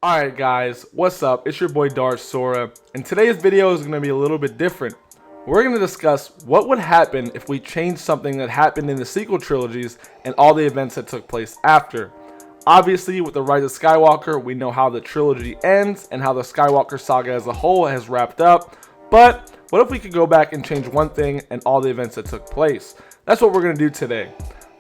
Alright guys, what's up? It's your boy Darth Sora, and today's video is going to be a little bit different. We're going to discuss what would happen if we changed something that happened in the sequel trilogies and all the events that took place after. Obviously, with the Rise of Skywalker, we know how the trilogy ends and how the Skywalker saga as a whole has wrapped up, but what if we could go back and change one thing and all the events that took place? That's what we're going to do today.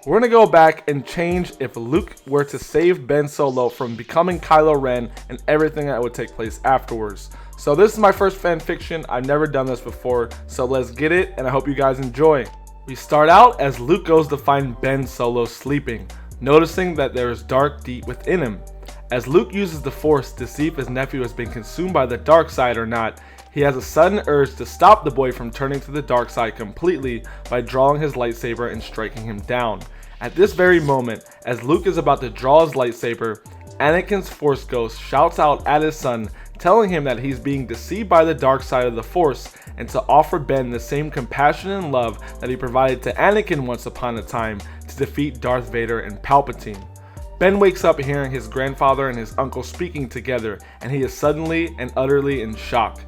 We're going to go back and change if Luke were to save Ben Solo from becoming Kylo Ren and everything that would take place afterwards. So this is my first fan fiction. I've never done this before, so let's get it, and I hope you guys enjoy. We start out as Luke goes to find Ben Solo sleeping, noticing that there is dark deep within him. As Luke uses the Force to see if his nephew has been consumed by the dark side or not, he has a sudden urge to stop the boy from turning to the dark side completely by drawing his lightsaber and striking him down. At this very moment, as Luke is about to draw his lightsaber, Anakin's Force Ghost shouts out at his son, telling him that he's being deceived by the dark side of the Force and to offer Ben the same compassion and love that he provided to Anakin once upon a time to defeat Darth Vader and Palpatine. Ben wakes up hearing his grandfather and his uncle speaking together, and he is suddenly and utterly in shock.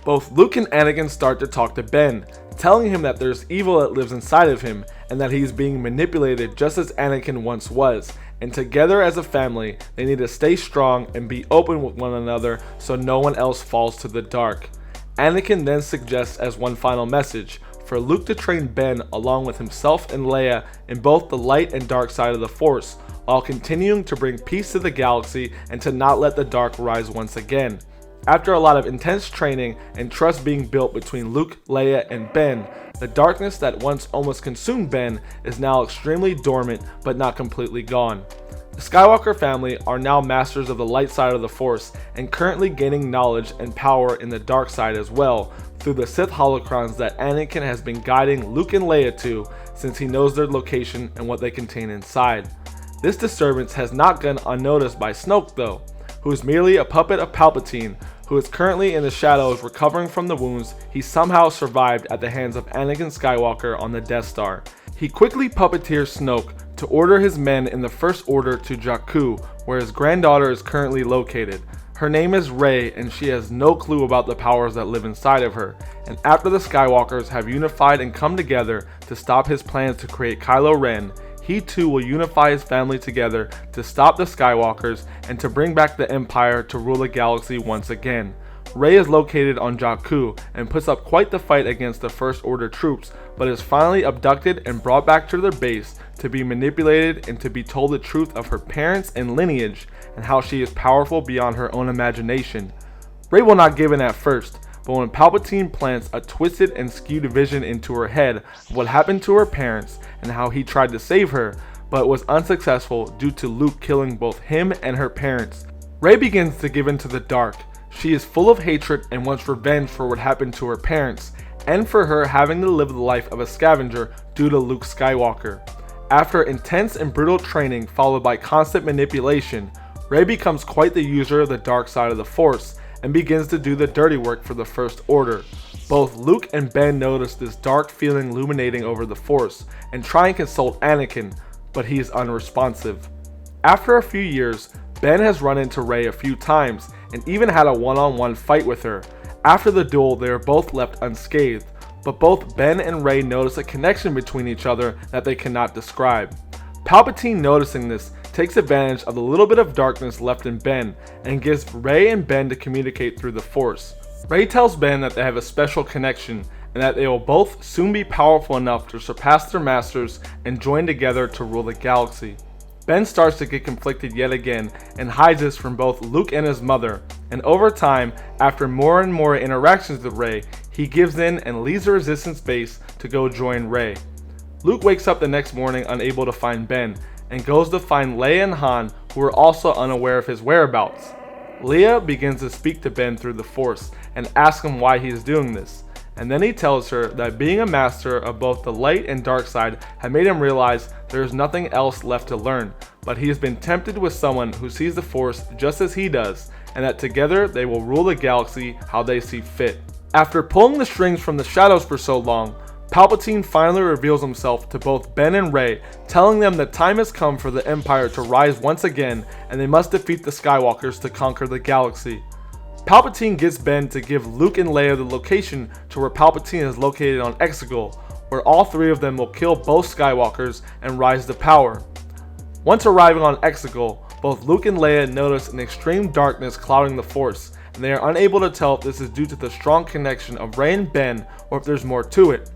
Both Luke and Anakin start to talk to Ben, telling him that there's evil that lives inside of him and that he's being manipulated just as Anakin once was, and together as a family they need to stay strong and be open with one another so no one else falls to the dark. Anakin then suggests as one final message for Luke to train Ben along with himself and Leia in both the light and dark side of the Force, while continuing to bring peace to the galaxy and to not let the dark rise once again. After a lot of intense training and trust being built between Luke, Leia, and Ben, the darkness that once almost consumed Ben is now extremely dormant but not completely gone. The Skywalker family are now masters of the light side of the Force and currently gaining knowledge and power in the dark side as well through the Sith holocrons that Anakin has been guiding Luke and Leia to since he knows their location and what they contain inside. This disturbance has not gone unnoticed by Snoke though, who is merely a puppet of Palpatine, who is currently in the shadows recovering from the wounds he somehow survived at the hands of Anakin Skywalker on the Death Star. He quickly puppeteers Snoke to order his men in the First Order to Jakku, where his granddaughter is currently located. Her name is Rey, and she has no clue about the powers that live inside of her, and after the Skywalkers have unified and come together to stop his plans to create Kylo Ren, he too will unify his family together to stop the Skywalkers and to bring back the Empire to rule the galaxy once again. Rey is located on Jakku and puts up quite the fight against the First Order troops, but is finally abducted and brought back to their base to be manipulated and to be told the truth of her parents and lineage and how she is powerful beyond her own imagination. Rey will not give in at first, but when Palpatine plants a twisted and skewed vision into her head of what happened to her parents and how he tried to save her, but was unsuccessful due to Luke killing both him and her parents, Rey begins to give in to the dark. She is full of hatred and wants revenge for what happened to her parents, and for her having to live the life of a scavenger due to Luke Skywalker. After intense and brutal training followed by constant manipulation, Rey becomes quite the user of the dark side of the Force, and begins to do the dirty work for the First Order. Both Luke and Ben notice this dark feeling illuminating over the Force and try and consult Anakin, but he is unresponsive. After a few years, Ben has run into Rey a few times and even had a one-on-one fight with her. After the duel, they are both left unscathed, but both Ben and Rey notice a connection between each other that they cannot describe. Palpatine, noticing this, takes advantage of the little bit of darkness left in Ben and gives Rey and Ben to communicate through the Force. Rey tells Ben that they have a special connection and that they will both soon be powerful enough to surpass their masters and join together to rule the galaxy. Ben starts to get conflicted yet again and hides this from both Luke and his mother, and over time, after more and more interactions with Rey, he gives in and leaves the Resistance base to go join Rey. Luke wakes up the next morning unable to find Ben, and goes to find Leia and Han, who are also unaware of his whereabouts. Leia begins to speak to Ben through the Force and asks him why he is doing this, and then he tells her that being a master of both the light and dark side had made him realize there is nothing else left to learn, but he has been tempted with someone who sees the Force just as he does, and that together they will rule the galaxy how they see fit. After pulling the strings from the shadows for so long, Palpatine finally reveals himself to both Ben and Rey, telling them the time has come for the Empire to rise once again and they must defeat the Skywalkers to conquer the galaxy. Palpatine gets Ben to give Luke and Leia the location to where Palpatine is located on Exegol, where all three of them will kill both Skywalkers and rise to power. Once arriving on Exegol, both Luke and Leia notice an extreme darkness clouding the Force, and they are unable to tell if this is due to the strong connection of Rey and Ben or if there's more to it.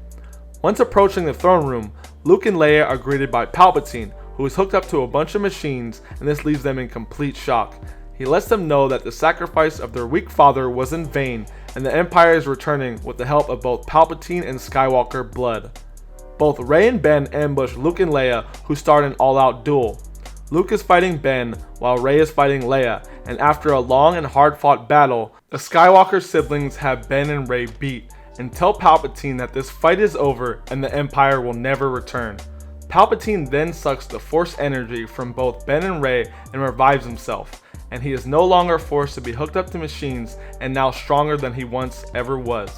Once approaching the throne room, Luke and Leia are greeted by Palpatine, who is hooked up to a bunch of machines, and this leaves them in complete shock. He lets them know that the sacrifice of their weak father was in vain, and the Empire is returning with the help of both Palpatine and Skywalker blood. Both Rey and Ben ambush Luke and Leia, who start an all-out duel. Luke is fighting Ben, while Rey is fighting Leia, and after a long and hard-fought battle, the Skywalker siblings have Ben and Rey beat, and tell Palpatine that this fight is over and the Empire will never return. Palpatine then sucks the Force energy from both Ben and Rey and revives himself, and he is no longer forced to be hooked up to machines and now stronger than he once ever was.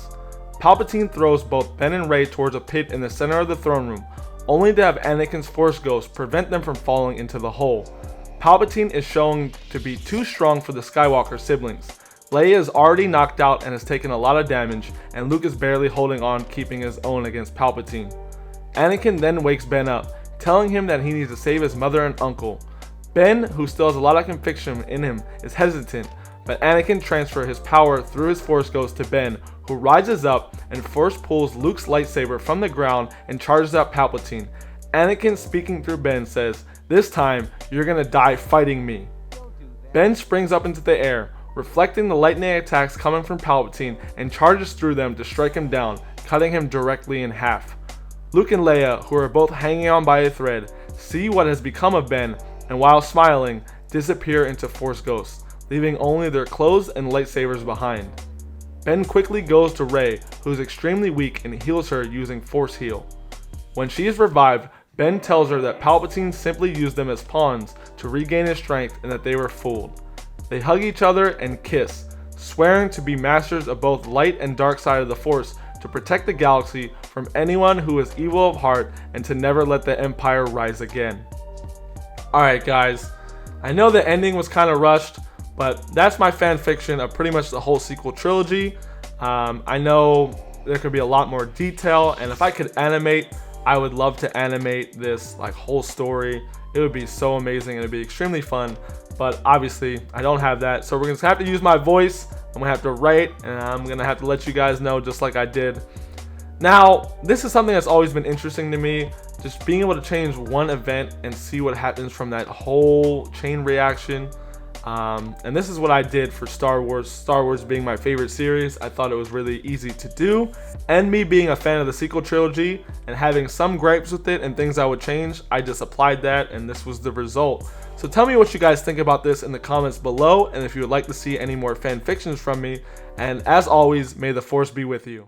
Palpatine throws both Ben and Rey towards a pit in the center of the throne room, only to have Anakin's Force Ghost prevent them from falling into the hole. Palpatine is shown to be too strong for the Skywalker siblings. Leia is already knocked out and has taken a lot of damage, and Luke is barely holding on, keeping his own against Palpatine. Anakin then wakes Ben up, telling him that he needs to save his mother and uncle. Ben, who still has a lot of conviction in him, is hesitant, but Anakin transfers his power through his Force Ghost to Ben, who rises up and force pulls Luke's lightsaber from the ground and charges at Palpatine. Anakin, speaking through Ben, says, "This time, you're gonna die fighting me." Ben springs up into the air, reflecting the lightning attacks coming from Palpatine, and charges through them to strike him down, cutting him directly in half. Luke and Leia, who are both hanging on by a thread, see what has become of Ben, and while smiling, disappear into Force Ghosts, leaving only their clothes and lightsabers behind. Ben quickly goes to Rey, who is extremely weak, and heals her using Force Heal. When she is revived, Ben tells her that Palpatine simply used them as pawns to regain his strength and that they were fooled. They hug each other and kiss, swearing to be masters of both light and dark side of the Force to protect the galaxy from anyone who is evil of heart and to never let the Empire rise again. Alright guys, I know the ending was kind of rushed, but that's my fan fiction of pretty much the whole sequel trilogy. I know there could be a lot more detail, and if I could animate, I would love to animate this like whole story. It would be so amazing and it'd be extremely fun, but obviously I don't have that, so we're gonna have to use my voice. I'm gonna have to write, and I'm gonna have to let you guys know just like I did. Now, this is something that's always been interesting to me, just being able to change one event and see what happens from that whole chain reaction. And this is what I did for Star Wars being my favorite series. I thought it was really easy to do, and me being a fan of the sequel trilogy and having some gripes with it and things I would change, I just applied that and this was the result. So tell me what you guys think about this in the comments below, and if you would like to see any more fan fictions from me, and as always, may the Force be with you.